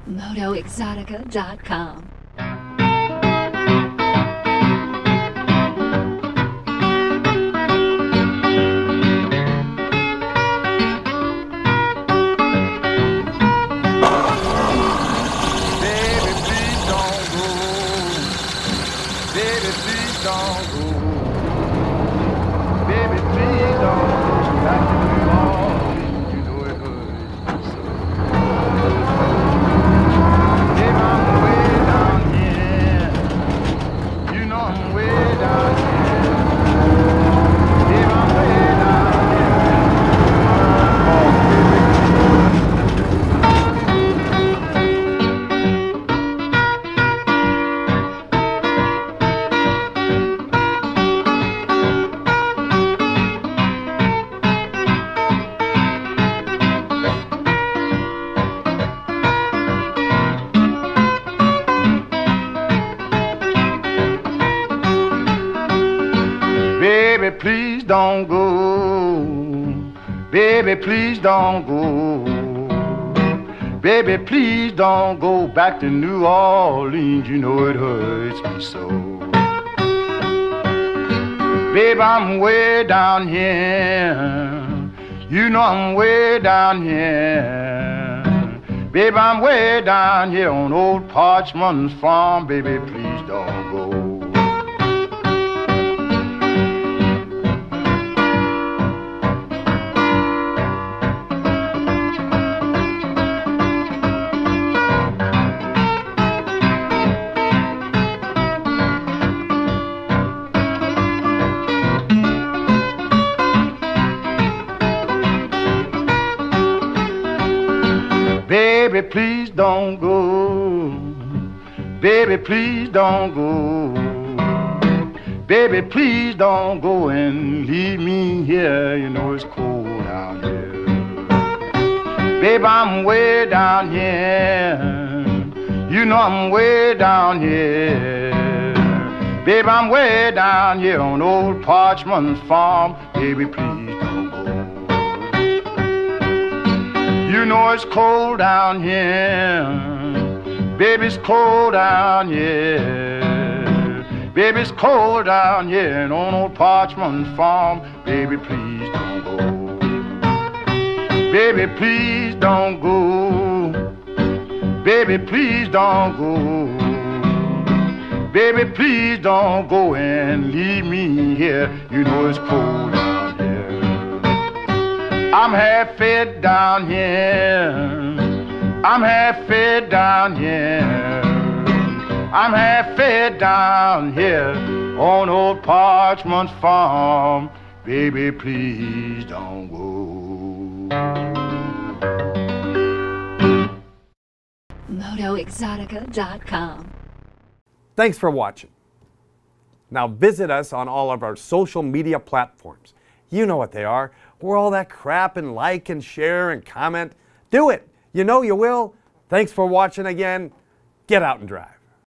MotoeXotica.com. Baby, please don't go. Baby, please don't go. Baby, please don't go back to New Orleans. You know it hurts me so. Baby, I'm way down here. You know I'm way down here. Baby, I'm way down here on old Parchman's farm. Baby, please don't go. Baby, please don't go. Baby, please don't go. Baby, please don't go and leave me here. You know it's cold out here. Baby, I'm way down here. You know I'm way down here. Baby, I'm way down here on old Parchman's farm. Baby, please don't go. You know it's cold down here. Baby, it's cold down here. Baby, it's cold down here and on old Parchman's farm. Baby, please don't go. Baby, please don't go. Baby, please don't go. Baby, please don't go and leave me here. You know it's cold down here. I'm half fed down here. I'm half fed down here. I'm half fed down here on old Parchman's farm. Baby, please don't go. MotoeXotica.com. Thanks for watching. Now visit us on all of our social media platforms. You know what they are. Where all that crap and like and share and comment. Do it. You know you will. Thanks for watching again. Get out and drive.